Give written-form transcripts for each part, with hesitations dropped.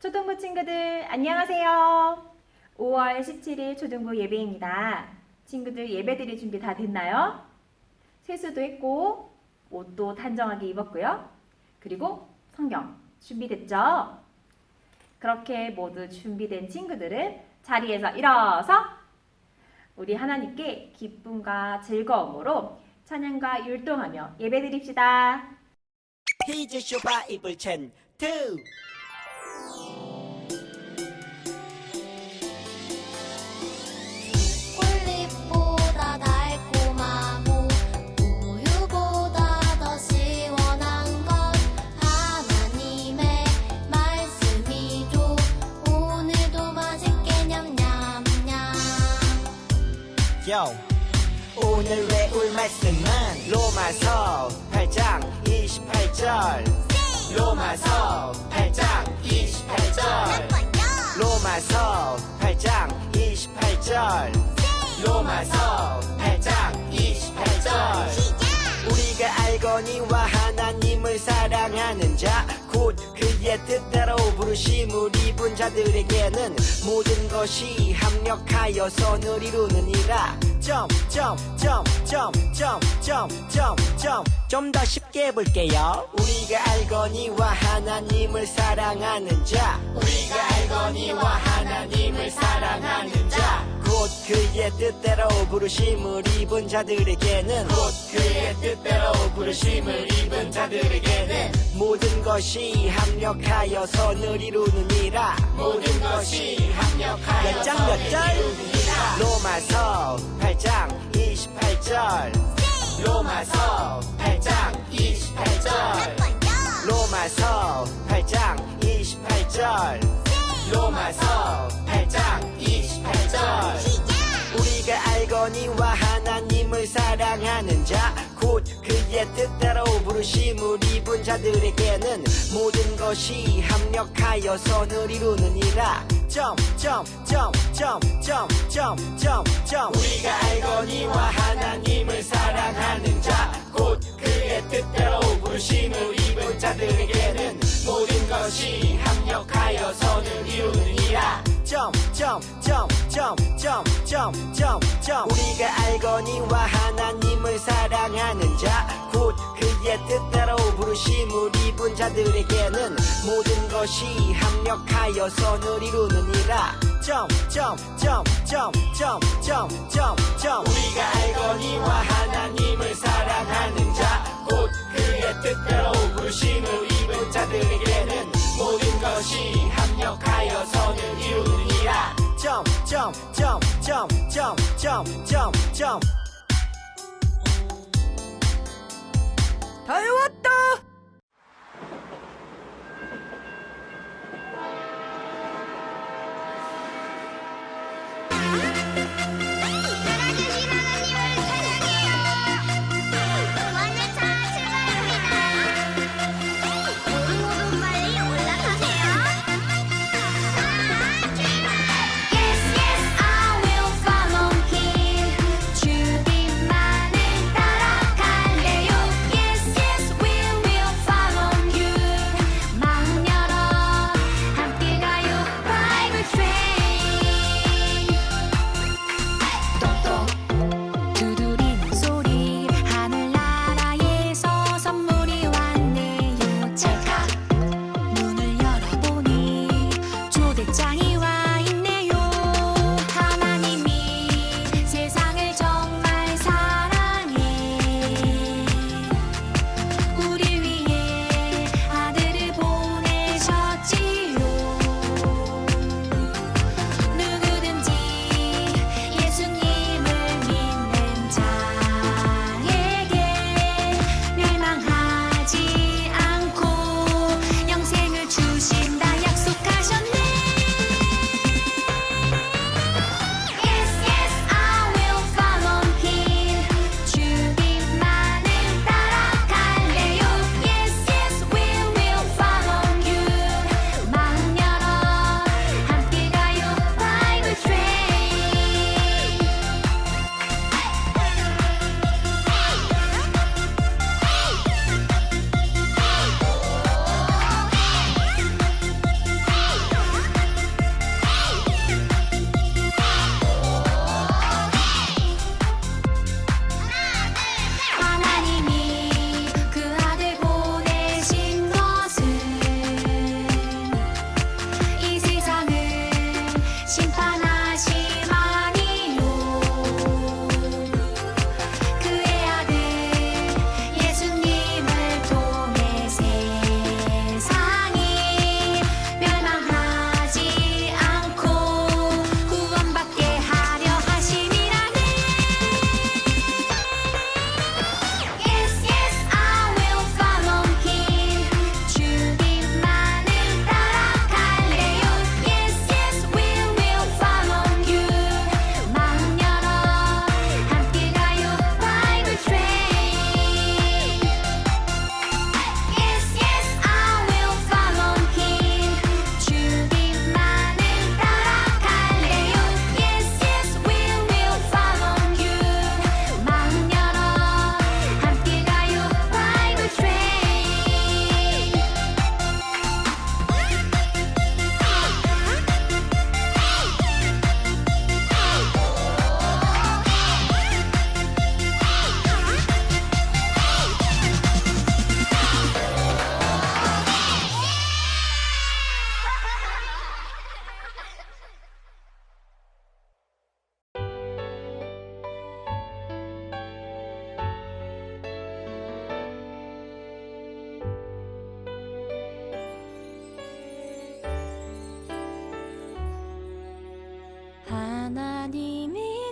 초등부 친구들 안녕하세요. 5월 17일 초등부 예배입니다. 친구들 예배드릴 준비 다 됐나요? 세수도 했고 옷도 단정하게 입었고요. 그리고 성경 준비됐죠? 그렇게 모두 준비된 친구들은 자리에서 일어서 우리 하나님께 기쁨과 즐거움으로 찬양과 율동하며 예배드립시다. Here's your Bible Chain 2. 꿀잎보다 달콤하고 우유보다 더 시원한 건 하나님의 말씀이죠. 오늘도 맛있게 냠냠냠. Yo. 오늘 외울 말씀은 로마서 8장 28절. 로마서 8장 28절. 로마서 8장 28절. 로마서 8장 28절. 우리가 알거니와 하나님을 사랑하는 자 곧 그의 뜻대로 부르심을 입은 자들에게는 모든 것이 합력하여 선을 이루느니라. 좀 더 쉽게 해볼게요. 우리가 알거니와 하나님을 사랑하는 자. 우리가 알거니와 하나님을 사랑하는 자. 곧 그의 뜻대로 부르심을 입은 자들에게는 모든 것이 합력하여 선을 이루느니라. 모든 것이 합력하여 몇 장 몇 절? 로마서 8장 28절. 로마서 8장 28절. 로마서 8장 28절. 로마서 8장 28절. 우리가 알거니와 하나님을 사랑하는 자 곧 그의 뜻대로 부르심을 입은 자들에게는 모든 것이 합력하여 선을 이루느니라. 우리가 알거니와 하나님을 사랑하는 자 곧 그의 뜻대로 부르심을 입은 자들에게는 모든 것이 합력하여 선을 이루느니라. 우리가 알거니와 하나님을 사랑하는 자 곧 그의 뜻대로 부르심을 입은 자들에게는 모든 것이 합력하여 선을 이루느니라. 우리가 알거니와 하나님을 사랑하는 자 곧 그의 뜻대로 부르심을 입은 자들에게는 모든 것이 합력하여 선을 이루느니라. 다 외웠다! 모두 빨리 올라타세요. Yes, yes, I will follow him. 주님만을 따라갈래요. Yes, yes, we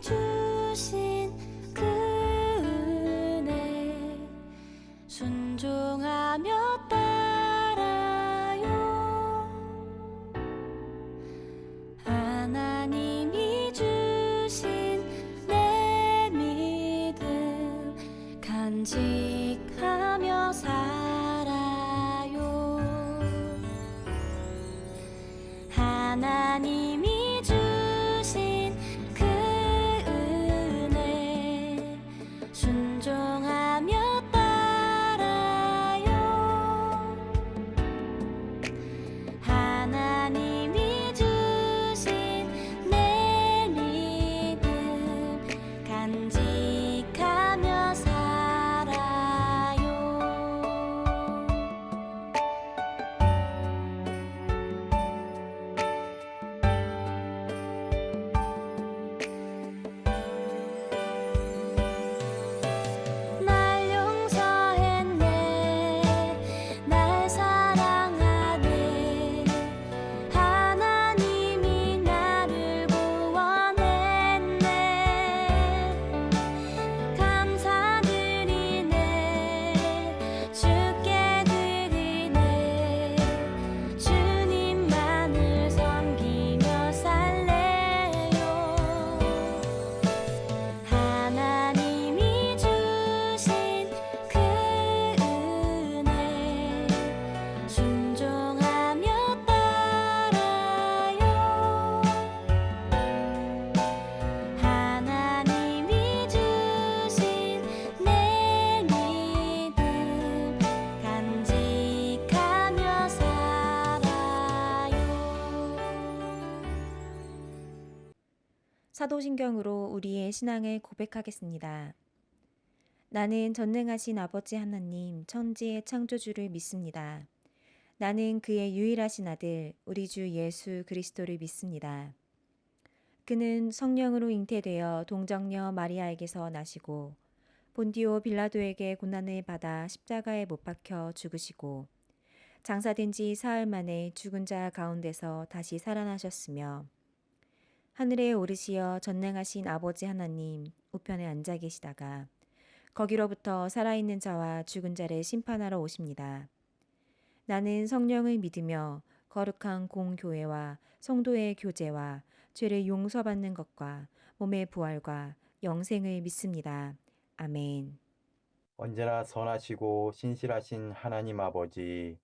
주신 그 은혜 순종하며 따라요. 하나님이 주신 내 믿음 간직하며 살아요. 하나님이 주신 그 은혜 순종하며 따라요. 하나님이 주신 내 믿음 간직하며 살아요. 날 용서했네, 날 사랑하네. 하나님이 나를 구원했네. 감사드리네, 주께 드리네. 주님만을 섬기며 살래요. 하나님이 주신 그 은혜 순종하며 따라요. 하나님이 주신 내 믿음 간직하며 살아요. 사도신경으로 우리의 신앙을 고백하겠습니다. 나는 전능하신 아버지 하나님, 천지의 창조주를 믿습니다. 나는 그의 유일하신 아들, 우리 주 예수 그리스도를 믿습니다. 그는 성령으로 잉태되어 동정녀 마리아에게서 나시고 본디오 빌라도에게 고난을 받아 십자가에 못 박혀 죽으시고 장사된 지 사흘 만에 죽은 자 가운데서 다시 살아나셨으며 하늘에 오르시어 전능하신 아버지 하나님 우편에 앉아 계시다가 거기로부터 살아있는 자와 죽은 자를 심판하러 오십니다. 나는 성령을 믿으며 거룩한 공교회와 성도의 교제와 죄를 용서받는 것과 몸의 부활과 영생을 믿습니다. 아멘. 언제나 선하시고 신실하신 하나님 아버지,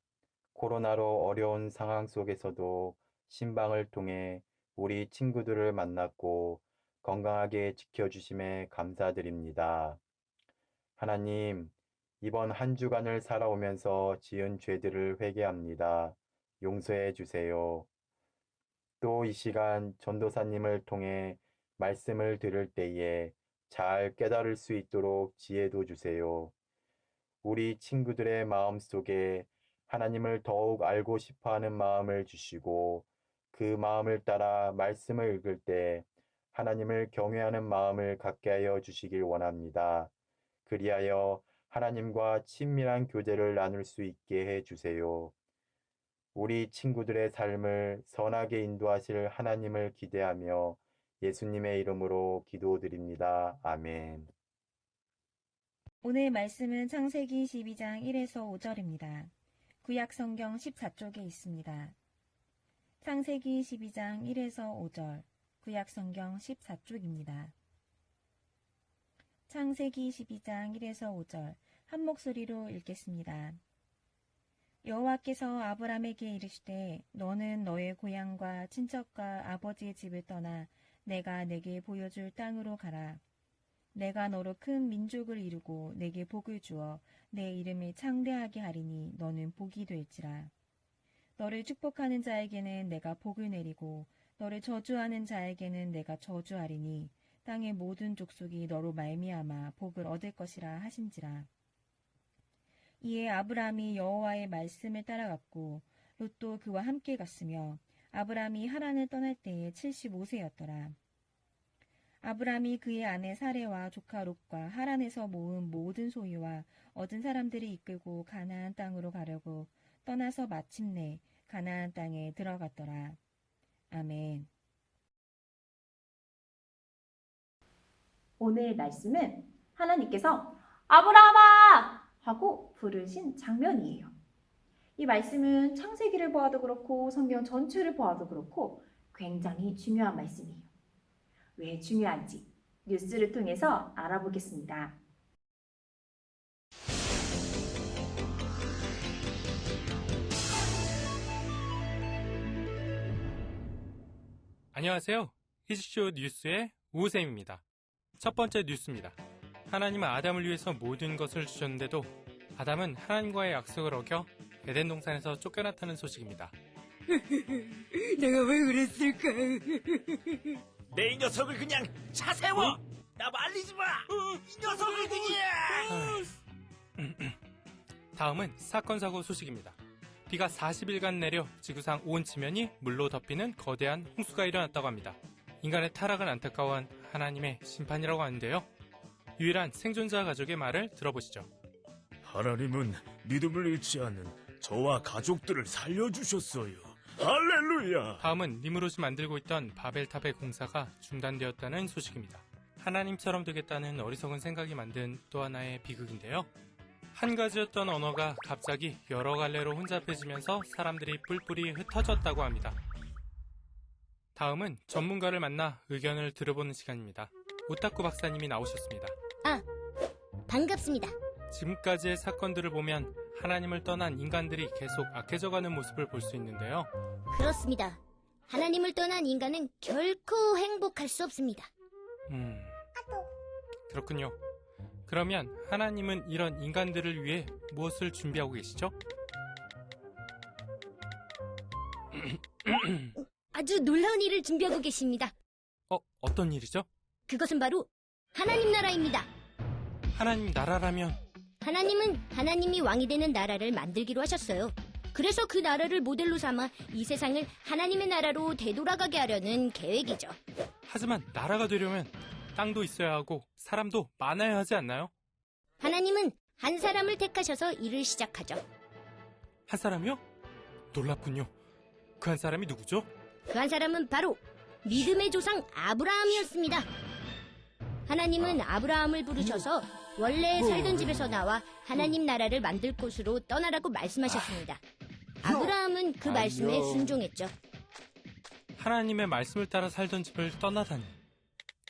코로나로 어려운 상황 속에서도 신방을 통해 우리 친구들을 만났고 건강하게 지켜주심에 감사드립니다. 하나님, 이번 한 주간을 살아오면서 지은 죄들을 회개합니다. 용서해 주세요. 또 이 시간 전도사님을 통해 말씀을 들을 때에 잘 깨달을 수 있도록 지혜도 주세요. 우리 친구들의 마음 속에 하나님을 더욱 알고 싶어 하는 마음을 주시고 그 마음을 따라 말씀을 읽을 때 하나님을 경외하는 마음을 갖게 하여 주시길 원합니다. 그리하여 하나님과 친밀한 교제를 나눌 수 있게 해 주세요. 우리 친구들의 삶을 선하게 인도하실 하나님을 기대하며 예수님의 이름으로 기도드립니다. 아멘. 오늘 말씀은 창세기 12장 1에서 5절입니다. 구약 성경 14쪽에 있습니다. 창세기 12장 1에서 5절, 구약 성경 14쪽입니다. 창세기 12장 1에서 5절, 한 목소리로 읽겠습니다. 여호와께서 아브람에게 이르시되 너는 너의 고향과 친척과 아버지의 집을 떠나 내가 내게 보여줄 땅으로 가라. 내가 너로 큰 민족을 이루고 내게 복을 주어 내 이름을 창대하게 하리니 너는 복이 될지라. 너를 축복하는 자에게는 내가 복을 내리고 너를 저주하는 자에게는 내가 저주하리니 땅의 모든 족속이 너로 말미암아 복을 얻을 것이라 하신지라. 이에 아브람이 여호와의 말씀을 따라갔고 롯도 그와 함께 갔으며 아브람이 하란을 떠날 때에 75세였더라. 아브람이 그의 아내 사레와 조카 롯과 하란에서 모은 모든 소유와 얻은 사람들이 이끌고 가나안 땅으로 가려고 떠나서 마침내 가나안 땅에 들어갔더라. 아멘. 오늘 말씀은 하나님께서 아브라함아! 하고 부르신 장면이에요. 이 말씀은 창세기를 보아도 그렇고 성경 전체를 보아도 그렇고 굉장히 중요한 말씀이에요. 왜 중요한지 뉴스를 통해서 알아보겠습니다. 안녕하세요. 히즈쇼 뉴스의 우쌤입니다. 첫 번째 뉴스입니다. 하나님은 아담을 위해서 모든 것을 주셨는데도 아담은 하나님과의 약속을 어겨 에덴 동산에서 쫓겨났다는 소식입니다. 내가 왜 그랬을까? 내 이 녀석을 그냥 차 세워! 나 말리지 마! 이 녀석을 그냥! 다음은 사건 사고 소식입니다. 비가 40일간 내려 지구상 온 지면이 물로 덮이는 거대한 홍수가 일어났다고 합니다. 인간의 타락을 안타까워한 하나님의 심판이라고 하는데요. 유일한 생존자 가족의 말을 들어보시죠. 하나님은 믿음을 잃지 않는 저와 가족들을 살려주셨어요. 할렐루야! 다음은 니무롯이 만들고 있던 바벨탑의 공사가 중단되었다는 소식입니다. 하나님처럼 되겠다는 어리석은 생각이 만든 또 하나의 비극인데요. 한 가지였던 언어가 갑자기 여러 갈래로 혼잡해지면서 사람들이 뿔뿔이 흩어졌다고 합니다. 다음은 전문가를 만나 의견을 들어보는 시간입니다. 오타쿠 박사님이 나오셨습니다. 반갑습니다. 지금까지의 사건들을 보면 하나님을 떠난 인간들이 계속 악해져가는 모습을 볼 수 있는데요. 그렇습니다. 하나님을 떠난 인간은 결코 행복할 수 없습니다. 그렇군요. 그러면 하나님은 이런 인간들을 위해 무엇을 준비하고 계시죠? 아주 놀라운 일을 준비하고 계십니다. 어떤 일이죠? 그것은 바로 하나님 나라입니다. 하나님 나라라면 하나님은 하나님이 왕이 되는 나라를 만들기로 하셨어요. 그래서 그 나라를 모델로 삼아 이 세상을 하나님의 나라로 되돌아가게 하려는 계획이죠. 하지만 나라가 되려면 땅도 있어야 하고 사람도 많아야 하지 않나요? 하나님은 한 사람을 택하셔서 일을 시작하죠. 한 사람이요? 놀랍군요. 그 한 사람이 누구죠? 그 한 사람은 바로 믿음의 조상 아브라함이었습니다. 하나님은 아브라함을 부르셔서 원래 살던 집에서 나와 하나님 나라를 만들 곳으로 떠나라고 말씀하셨습니다. 아브라함은 그 말씀에 순종했죠. 하나님의 말씀을 따라 살던 집을 떠나다니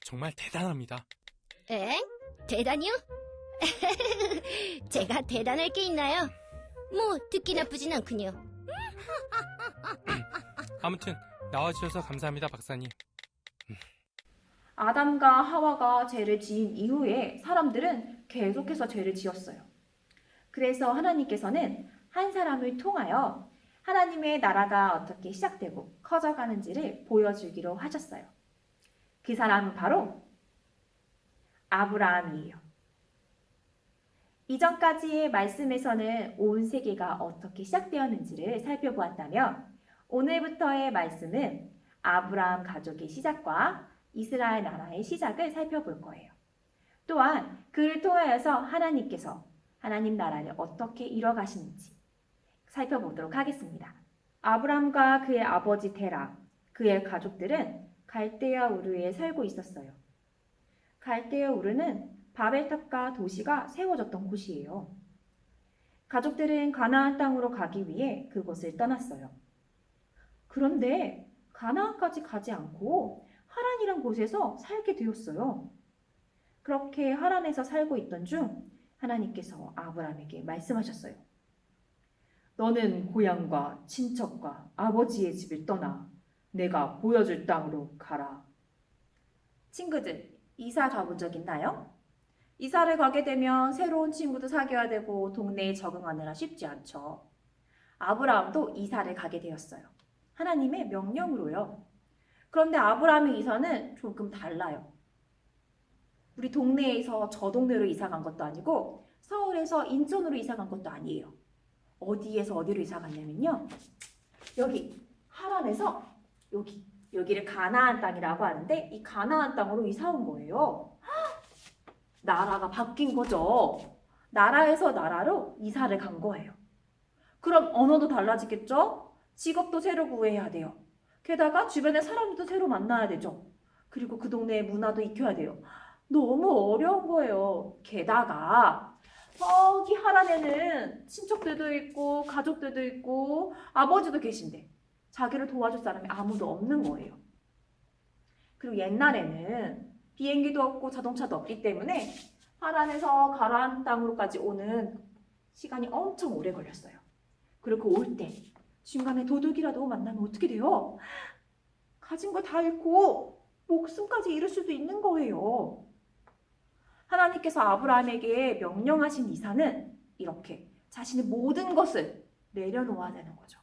정말 대단합니다. 엥? 대단히요? 제가 대단할 게 있나요? 뭐 듣기 나쁘진 않군요. 아무튼 나와주셔서 감사합니다, 박사님. 아담과 하와가 죄를 지은 이후에 사람들은 계속해서 죄를 지었어요. 그래서 하나님께서는 한 사람을 통하여 하나님의 나라가 어떻게 시작되고 커져가는지를 보여주기로 하셨어요. 그 사람은 바로 아브라함이에요. 이전까지의 말씀에서는 온 세계가 어떻게 시작되었는지를 살펴보았다면 오늘부터의 말씀은 아브라함 가족의 시작과 이스라엘 나라의 시작을 살펴볼 거예요. 또한 그를 통하여서 하나님께서 하나님 나라를 어떻게 이뤄가시는지 살펴보도록 하겠습니다. 아브라함과 그의 아버지 데라, 그의 가족들은 갈대아 우르에 살고 있었어요. 갈대아 우르는 바벨탑과 도시가 세워졌던 곳이에요. 가족들은 가나안 땅으로 가기 위해 그곳을 떠났어요. 그런데 가나안까지 가지 않고 하란이란 곳에서 살게 되었어요. 그렇게 하란에서 살고 있던 중 하나님께서 아브라함에게 말씀하셨어요. 너는 고향과 친척과 아버지의 집을 떠나 내가 보여줄 땅으로 가라. 친구들, 이사 가본 적 있나요? 이사를 가게 되면 새로운 친구도 사귀어야 되고 동네에 적응하느라 쉽지 않죠. 아브라함도 이사를 가게 되었어요. 하나님의 명령으로요. 그런데 아브라함의 이사는 조금 달라요. 우리 동네에서 저 동네로 이사 간 것도 아니고 서울에서 인천으로 이사 간 것도 아니에요. 어디에서 어디로 이사 갔냐면요. 여기 하란에서 여기를 가나안 땅이라고 하는데 이 가나안 땅으로 이사 온 거예요. 나라가 바뀐 거죠. 나라에서 나라로 이사를 간 거예요. 그럼 언어도 달라지겠죠? 직업도 새로 구해야 돼요. 게다가 주변의 사람들도 새로 만나야 되죠. 그리고 그 동네의 문화도 익혀야 돼요. 너무 어려운 거예요. 게다가 저기 하란에는 친척들도 있고 가족들도 있고 아버지도 계신데 자기를 도와줄 사람이 아무도 없는 거예요. 그리고 옛날에는 비행기도 없고 자동차도 없기 때문에 하란에서 가나안 땅으로까지 오는 시간이 엄청 오래 걸렸어요. 그리고 올 때 중간에 도둑이라도 만나면 어떻게 돼요? 가진 거 다 잃고 목숨까지 잃을 수도 있는 거예요. 하나님께서 아브라함에게 명령하신 이사는 이렇게 자신의 모든 것을 내려놓아야 되는 거죠.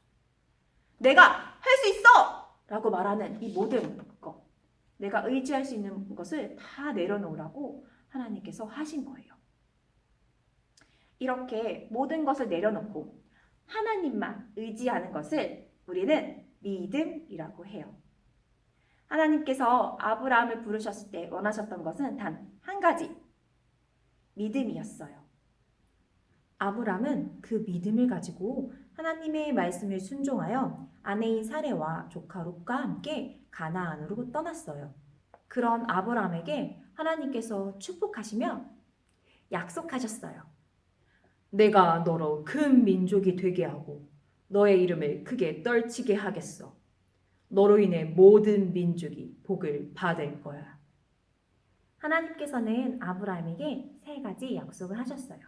내가 할 수 있어! 라고 말하는 이 모든 것, 내가 의지할 수 있는 것을 다 내려놓으라고 하나님께서 하신 거예요. 이렇게 모든 것을 내려놓고 하나님만 의지하는 것을 우리는 믿음이라고 해요. 하나님께서 아브라함을 부르셨을 때 원하셨던 것은 단 한 가지, 믿음이었어요. 아브라함은 그 믿음을 가지고 하나님의 말씀을 순종하여 아내인 사레와 조카 롯과 함께 가나안으로 떠났어요. 그런 아브라함에게 하나님께서 축복하시며 약속하셨어요. 내가 너로 큰 민족이 되게 하고 너의 이름을 크게 떨치게 하겠어. 너로 인해 모든 민족이 복을 받을 거야. 하나님께서는 아브라함에게 세 가지 약속을 하셨어요.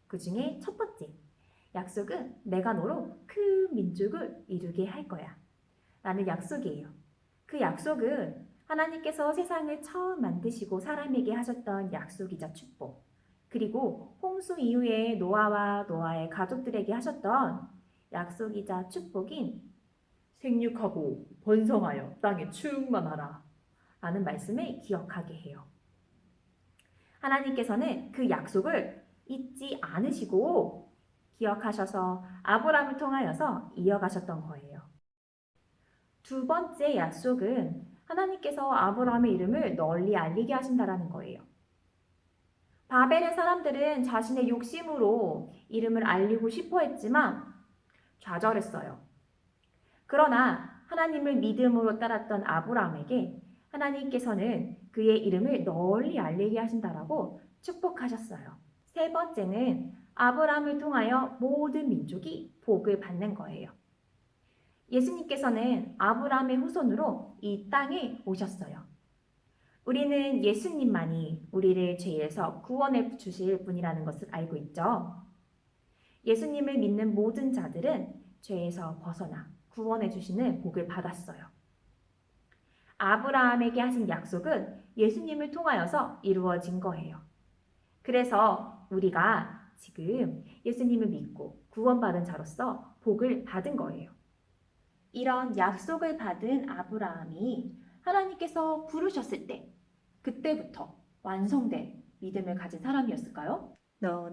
그 중에 첫 번째 약속은 내가 너로 큰 민족을 이루게 할 거야 라는 약속이에요. 그 약속은 하나님께서 세상을 처음 만드시고 사람에게 하셨던 약속이자 축복, 그리고 홍수 이후에 노아와 노아의 가족들에게 하셨던 약속이자 축복인 생육하고 번성하여 땅에 충만하라 라는 말씀을 기억하게 해요. 하나님께서는 그 약속을 잊지 않으시고 기억하셔서 아브라함을 통하여서 이어가셨던 거예요. 두 번째 약속은 하나님께서 아브라함의 이름을 널리 알리게 하신다라는 거예요. 바벨의 사람들은 자신의 욕심으로 이름을 알리고 싶어 했지만 좌절했어요. 그러나 하나님을 믿음으로 따랐던 아브라함에게 하나님께서는 그의 이름을 널리 알리게 하신다라고 축복하셨어요. 세 번째는 아브라함을 통하여 모든 민족이 복을 받는 거예요. 예수님께서는 아브라함의 후손으로 이 땅에 오셨어요. 우리는 예수님만이 우리를 죄에서 구원해 주실 분이라는 것을 알고 있죠. 예수님을 믿는 모든 자들은 죄에서 벗어나 구원해 주시는 복을 받았어요. 아브라함에게 하신 약속은 예수님을 통하여서 이루어진 거예요. 그래서 우리가 지금 예수님을 믿고 구원받은 자로서 복을 받은 거예요. 이런 약속을 받은 아브라함이 하나님께서 부르셨을 때 그때부터 완성된 믿음을 가진 사람이었을까요? No.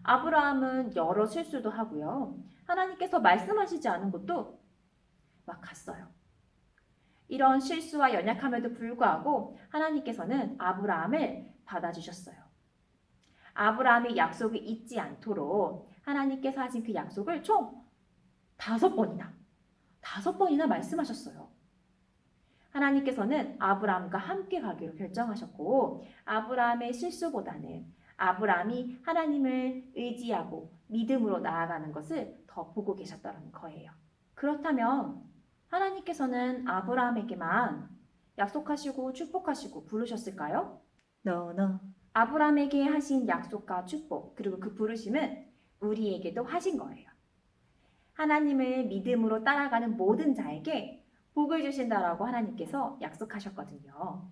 아브라함은 여러 실수도 하고요. 하나님께서 말씀하시지 않은 곳도 막 갔어요. 이런 실수와 연약함에도 불구하고 하나님께서는 아브라함을 받아주셨어요. 아브라함의 약속을 잊지 않도록 하나님께서 하신 그 약속을 총 5번이나 말씀하셨어요. 하나님께서는 아브라함과 함께 가기로 결정하셨고 아브라함의 실수보다는 아브라함이 하나님을 의지하고 믿음으로 나아가는 것을 더 보고 계셨다는 거예요. 그렇다면 하나님께서는 아브라함에게만 약속하시고 축복하시고 부르셨을까요? No. 아브라함에게 하신 약속과 축복 그리고 그 부르심은 우리에게도 하신 거예요. 하나님을 믿음으로 따라가는 모든 자에게 복을 주신다라고 하나님께서 약속하셨거든요.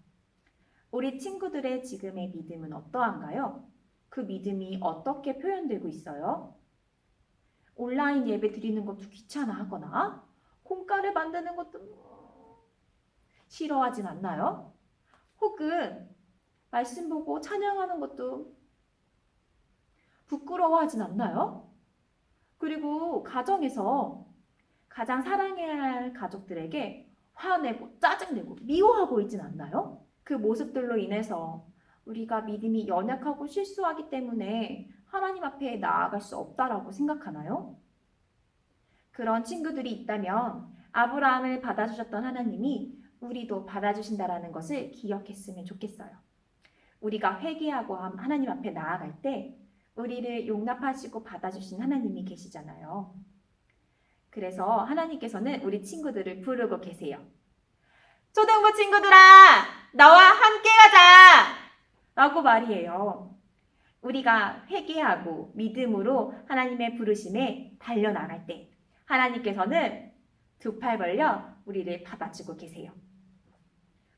우리 친구들의 지금의 믿음은 어떠한가요? 그 믿음이 어떻게 표현되고 있어요? 온라인 예배 드리는 것도 귀찮아하거나 콩가루 만드는 것도 싫어하진 않나요? 혹은 말씀 보고 찬양하는 것도 부끄러워하진 않나요? 그리고 가정에서 가장 사랑해야 할 가족들에게 화내고 짜증내고 미워하고 있진 않나요? 그 모습들로 인해서 우리가 믿음이 연약하고 실수하기 때문에 하나님 앞에 나아갈 수 없다라고 생각하나요? 그런 친구들이 있다면 아브라함을 받아주셨던 하나님이 우리도 받아주신다라는 것을 기억했으면 좋겠어요. 우리가 회개하고 하나님 앞에 나아갈 때 우리를 용납하시고 받아주신 하나님이 계시잖아요. 그래서 하나님께서는 우리 친구들을 부르고 계세요. 초등부 친구들아, 나와 함께 가자! 라고 말이에요. 우리가 회개하고 믿음으로 하나님의 부르심에 달려나갈 때 하나님께서는 두 팔 벌려 우리를 받아주고 계세요.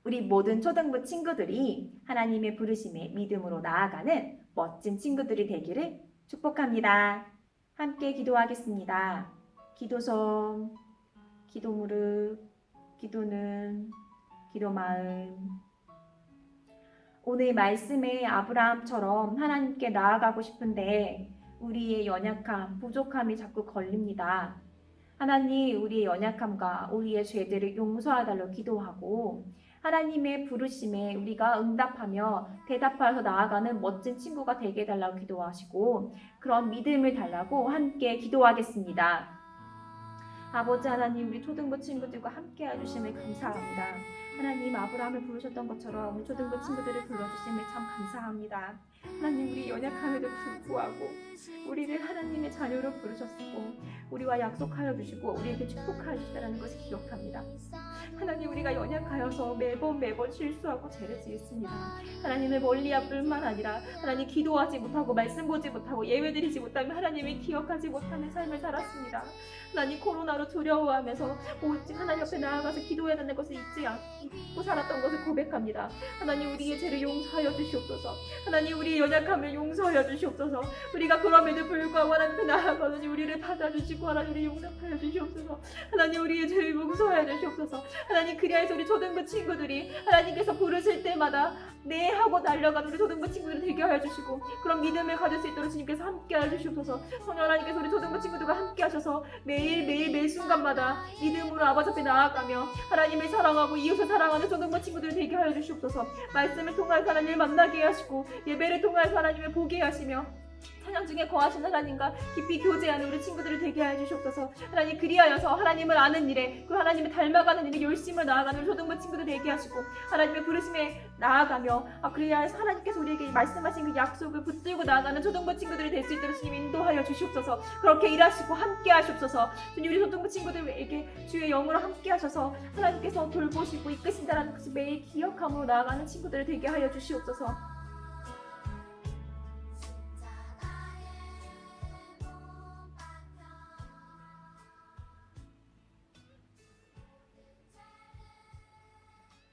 우리 모든 초등부 친구들이 하나님의 부르심에 믿음으로 나아가는 멋진 친구들이 되기를 축복합니다. 함께 기도하겠습니다. 기도손, 기도 무릎, 기도는, 기도 마음. 오늘 말씀에 아브라함처럼 하나님께 나아가고 싶은데 우리의 연약함, 부족함이 자꾸 걸립니다. 하나님, 우리의 연약함과 우리의 죄들을 용서해달라고 기도하고 하나님의 부르심에 우리가 응답하며 대답하여서 나아가는 멋진 친구가 되게 해달라고 기도하시고 그런 믿음을 달라고 함께 기도하겠습니다. 아버지 하나님, 우리 초등부 친구들과 함께 해주심을 감사합니다. 하나님, 아브라함을 부르셨던 것처럼 우리 초등부 친구들을 불러주심을 참 감사합니다. 하나님, 우리 연약함에도 불구하고 우리를 하나님의 자녀로 부르셨고 우리와 약속하여 주시고 우리에게 축복하여 주시다는 것을 기억합니다. 하나님, 우리가 연약하여서 매번 실수하고 죄를 지었습니다. 하나님을 멀리할 뿐만 아니라 하나님 기도하지 못하고 말씀 보지 못하고 예배드리지 못하며 하나님을 기억하지 못하는 삶을 살았습니다. 하나님, 코로나로 두려워하면서 오직 하나님 앞에 나아가서 기도해야 하는 것을 잊고 살았던 것을 고백합니다. 하나님, 우리의 죄를 용서하여 주시옵소서. 하나님, 우리의 연약함을 용서하여 주시옵소서. 우리가 그럼에도 불구하고 하나님 앞에 나아가더니 우리를 받아주시고 하나님을 용납하여 주시옵소서. 하나님, 우리의 죄를 용서하여 주시옵소서. 하나님, 그리하여서 우리 초등부 친구들이 하나님께서 부르실 때마다 네 하고 달려가는 우리 초등부 친구들을 되게 하여 주시고 그런 믿음을 가질 수 있도록 주님께서 함께 하여 주시옵소서. 성령 하나님께서 우리 초등부 친구들과 함께 하셔서 매일 순간마다 믿음으로 아버지 앞에 나아가며 하나님을 사랑하고 이웃을 사랑하는 초등부 친구들을 되게 하여 주시옵소서. 말씀을 통하여 하나님을 만나게 하시고 예배를 통하여 하나님을 보게 하시며 찬양 중에 거하신 하나님과 깊이 교제하는 우리 친구들을 되게 하여 주시옵소서. 하나님, 그리하여서 하나님을 아는 일에 그 하나님을 닮아가는 일에 열심을 나아가는 우리 초등부 친구들 되게 하시고 하나님의 부르심에 나아가며 그리하여서 하나님께서 우리에게 말씀하신 그 약속을 붙들고 나아가는 초등부 친구들이 될 수 있도록 주님 인도하여 주시옵소서. 그렇게 일하시고 함께 하시옵소서. 주님, 우리 초등부 친구들에게 주의 영으로 함께 하셔서 하나님께서 돌보시고 이끄신다라는 것을 매일 기억함으로 나아가는 친구들을 되게 하여 주시옵소서.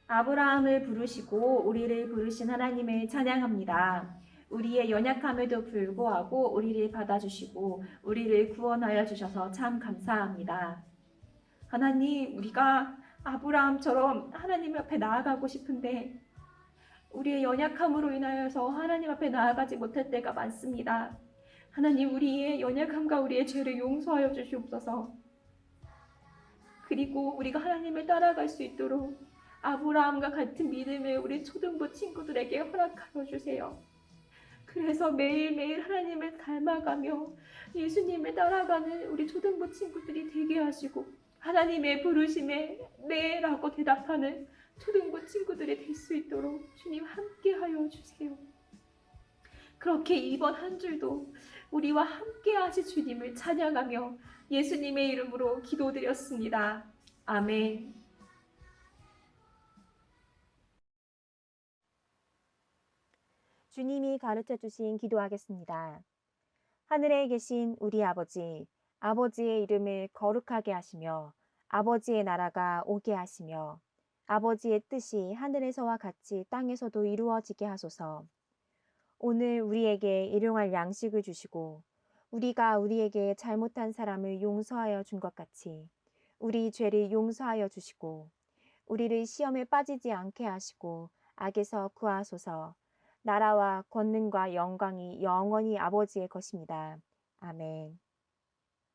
아브라함을 부르시고 우리를 부르신 하나님을 찬양합니다. 우리의 연약함에도 불구하고 우리를 받아주시고 우리를 구원하여 주셔서 참 감사합니다. 하나님, 우리가 아브라함처럼 하나님 앞에 나아가고 싶은데 우리의 연약함으로 인하여서 하나님 앞에 나아가지 못할 때가 많습니다. 하나님, 우리의 연약함과 우리의 죄를 용서하여 주시옵소서. 그리고 우리가 하나님을 따라갈 수 있도록 아브라함과 같은 믿음을 우리 초등부 친구들에게 허락하여 주세요. 그래서 매일매일 하나님을 닮아가며 예수님을 따라가는 우리 초등부 친구들이 되게 하시고 하나님의 부르심에 네 라고 대답하는 초등부 친구들이 될 수 있도록 주님 함께 하여 주세요. 그렇게 이번 한 주도 우리와 함께 하실 주님을 찬양하며 예수님의 이름으로 기도드렸습니다. 아멘. 주님이 가르쳐 주신 기도하겠습니다. 하늘에 계신 우리 아버지, 아버지의 이름을 거룩하게 하시며 아버지의 나라가 오게 하시며 아버지의 뜻이 하늘에서와 같이 땅에서도 이루어지게 하소서. 오늘 우리에게 일용할 양식을 주시고 우리가 우리에게 잘못한 사람을 용서하여 준 것 같이 우리 죄를 용서하여 주시고 우리를 시험에 빠지지 않게 하시고 악에서 구하소서. 나라와 권능과 영광이 영원히 아버지의 것입니다. 아멘.